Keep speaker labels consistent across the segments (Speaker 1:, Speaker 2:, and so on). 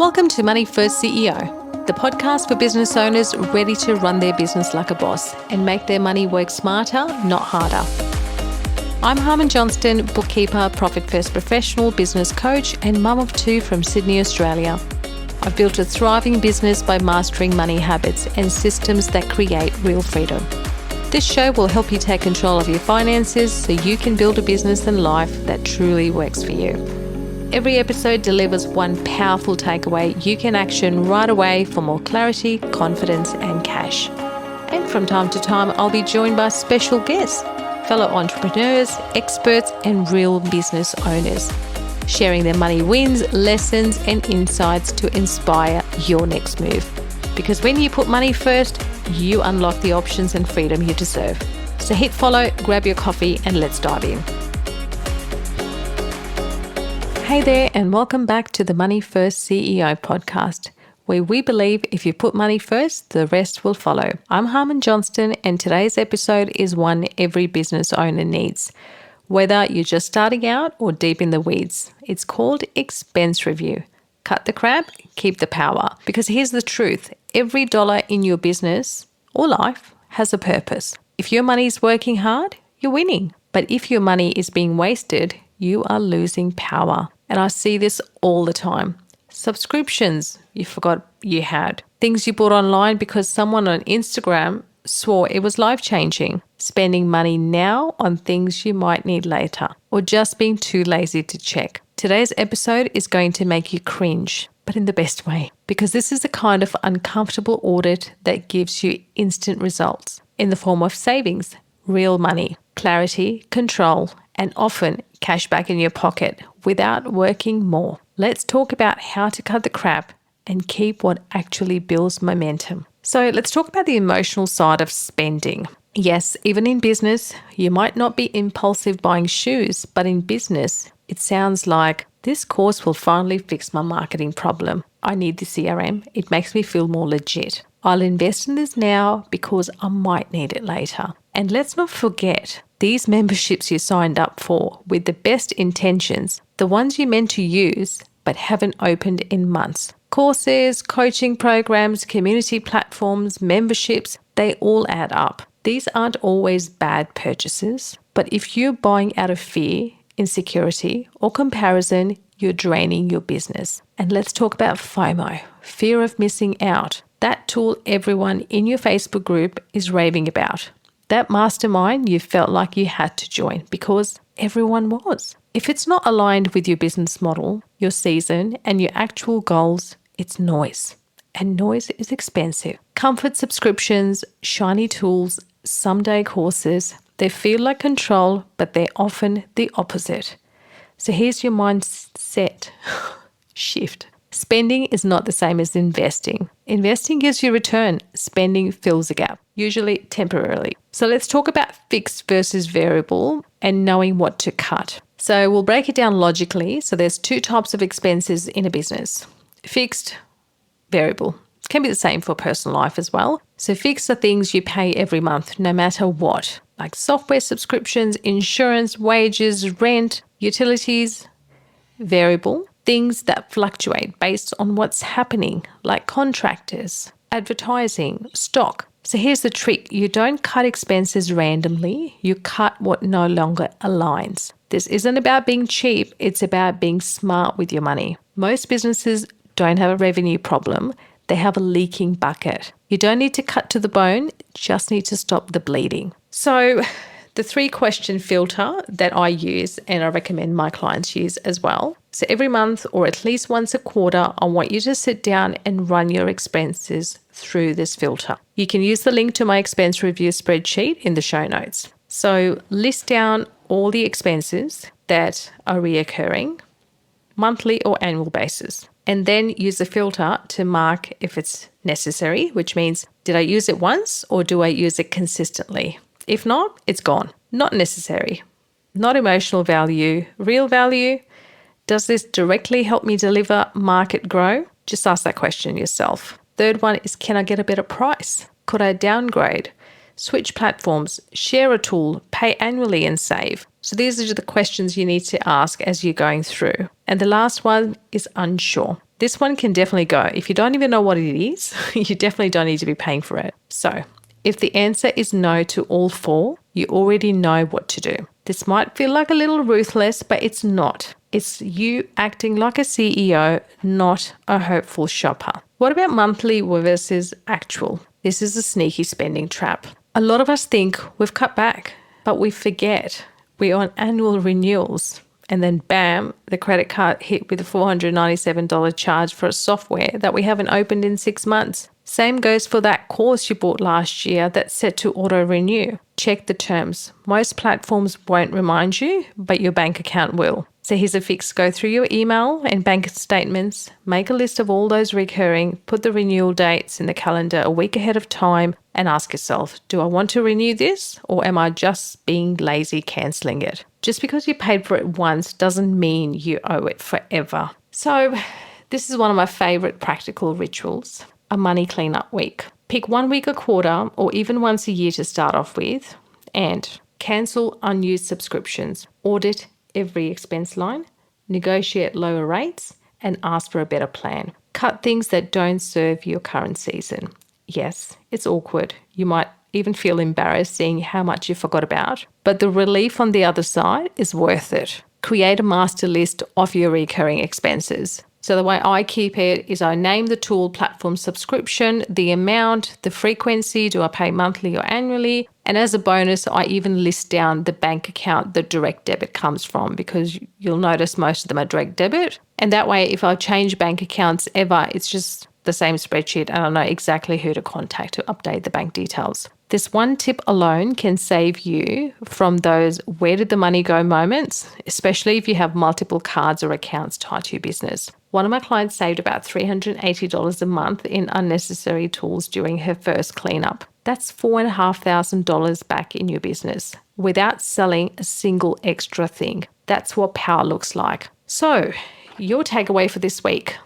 Speaker 1: Welcome to Money First CEO, the podcast for business owners ready to run their business like a boss and make their money work smarter, not harder. I'm Harmon Johnston, bookkeeper, profit first professional, business coach, and mum of two from Sydney, Australia. I've built a thriving business by mastering money habits and systems that create real freedom. This show will help you take control of your finances so you can build a business and life that truly works for you. Every episode delivers one powerful takeaway you can action right away for more clarity, confidence, and cash. And from time to time, I'll be joined by special guests, fellow entrepreneurs, experts, and real business owners, sharing their money wins, lessons, and insights to inspire your next move. Because when you put money first, you unlock the options and freedom you deserve. So hit follow, grab your coffee, and let's dive in. Hey there, and welcome back to the Money First CEO podcast, where we believe if you put money first, the rest will follow. I'm Harmon Johnston, and today's episode is one every business owner needs, whether you're just starting out or deep in the weeds. It's called expense review. Cut the crap, keep the power. Because here's the truth, every dollar in your business or life has a purpose. If your money is working hard, you're winning. But if your money is being wasted, you are losing power. And I see this all the time. Subscriptions you forgot you had. Things you bought online because someone on Instagram swore it was life-changing. Spending money now on things you might need later. Or just being too lazy to check. Today's episode is going to make you cringe, but in the best way. Because this is the kind of uncomfortable audit that gives you instant results in the form of savings, real money, clarity, control, and often cash back in your pocket without working more. Let's talk about how to cut the crap and keep what actually builds momentum. So let's talk about the emotional side of spending. Yes, even in business, you might not be impulsive buying shoes, but in business, it sounds like this course will finally fix my marketing problem. I need the CRM. It makes me feel more legit. I'll invest in this now because I might need it later. And let's not forget, these memberships you signed up for with the best intentions, the ones you meant to use but haven't opened in months. Courses, coaching programs, community platforms, memberships, they all add up. These aren't always bad purchases, but if you're buying out of fear, insecurity, or comparison, you're draining your business. And let's talk about FOMO, fear of missing out. That tool everyone in your Facebook group is raving about. That mastermind you felt like you had to join because everyone was. If it's not aligned with your business model, your season, and your actual goals, it's noise. And noise is expensive. Comfort subscriptions, shiny tools, someday courses, they feel like control, but they're often the opposite. So here's your mindset shift. Spending is not the same as investing. Investing gives you return. Spending fills a gap, usually temporarily. So let's talk about fixed versus variable and knowing what to cut. So we'll break it down logically. So there's two types of expenses in a business. Fixed, variable. It can be the same for personal life as well. So fixed are things you pay every month, no matter what, like software subscriptions, insurance, wages, rent, utilities. Variable, things that fluctuate based on what's happening, like contractors, advertising, stock. So here's the trick. You don't cut expenses randomly. You cut what no longer aligns. This isn't about being cheap. It's about being smart with your money. Most businesses don't have a revenue problem. They have a leaking bucket. You don't need to cut to the bone, just need to stop the bleeding. So the 3-question filter that I use and I recommend my clients use as well. So every month or at least once a quarter, I want you to sit down and run your expenses through this filter. You can use the link to my expense review spreadsheet in the show notes. So list down all the expenses that are reoccurring, monthly or annual basis. And then use the filter to mark if it's necessary, which means did I use it once or do I use it consistently? If not, it's gone. Not necessary. Not emotional value. Real value. Does this directly help me deliver market grow? Just ask that question yourself. Third one is, can I get a better price? Could I downgrade? Switch platforms, share a tool, pay annually and save. So these are the questions you need to ask as you're going through. And the last one is unsure. This one can definitely go. If you don't even know what it is, you definitely don't need to be paying for it. So if the answer is no to all four, you already know what to do. This might feel like a little ruthless, but it's not. It's you acting like a CEO, not a hopeful shopper. What about monthly versus actual? This is a sneaky spending trap. A lot of us think we've cut back, but we forget we're on annual renewals. And then bam, the credit card hit with a $497 charge for a software that we haven't opened in 6 months. Same goes for that course you bought last year that's set to auto-renew. Check the terms. Most platforms won't remind you, but your bank account will. So here's a fix. Go through your email and bank statements, make a list of all those recurring, put the renewal dates in the calendar a week ahead of time, and ask yourself, do I want to renew this, or am I just being lazy cancelling it? Just because you paid for it once doesn't mean you owe it forever. So this is one of my favourite practical rituals, a money cleanup week. Pick 1 week a quarter or even once a year to start off with, and cancel unused subscriptions, audit every expense line, negotiate lower rates, and ask for a better plan. Cut things that don't serve your current season. Yes, it's awkward. You might even feel embarrassed seeing how much you forgot about, but the relief on the other side is worth it. Create a master list of your recurring expenses. So the way I keep it is I name the tool platform subscription, the amount, the frequency, do I pay monthly or annually? And as a bonus, I even list down the bank account the direct debit comes from, because you'll notice most of them are direct debit. And that way, if I change bank accounts ever, it's just the same spreadsheet and I know exactly who to contact to update the bank details. This one tip alone can save you from those where did the money go moments, especially if you have multiple cards or accounts tied to your business. One of my clients saved about $380 a month in unnecessary tools during her first cleanup. That's $4,500 back in your business without selling a single extra thing. That's what power looks like. So, your takeaway for this week.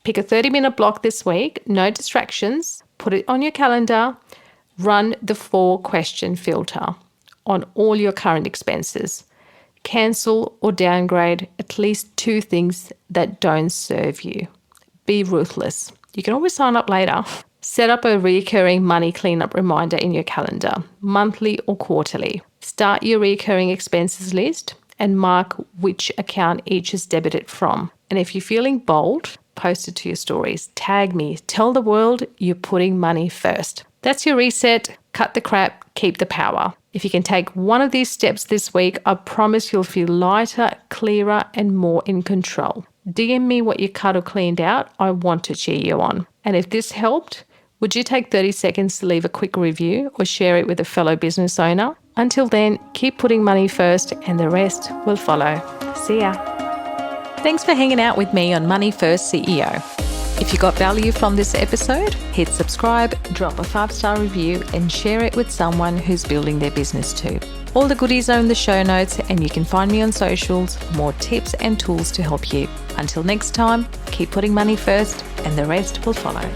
Speaker 1: Pick a 30-minute block this week, no distractions, put it on your calendar, run the 4-question filter on all your current expenses. Cancel or downgrade at least 2 things that don't serve you. Be ruthless. You can always sign up later. Set up a recurring money cleanup reminder in your calendar, monthly or quarterly. Start your recurring expenses list and mark which account each is debited from. And if you're feeling bold, post it to your stories. Tag me. Tell the world you're putting money first. That's your reset. Cut the crap. Keep the power. If you can take one of these steps this week, I promise you'll feel lighter, clearer, and more in control. DM me what you cut or cleaned out. I want to cheer you on. And if this helped, would you take 30 seconds to leave a quick review or share it with a fellow business owner? Until then, keep putting money first and the rest will follow. See ya. Thanks for hanging out with me on Money First CEO. If you got value from this episode, hit subscribe, drop a 5-star review, and share it with someone who's building their business too. All the goodies are in the show notes, and you can find me on socials for more tips and tools to help you. Until next time, keep putting money first and the rest will follow.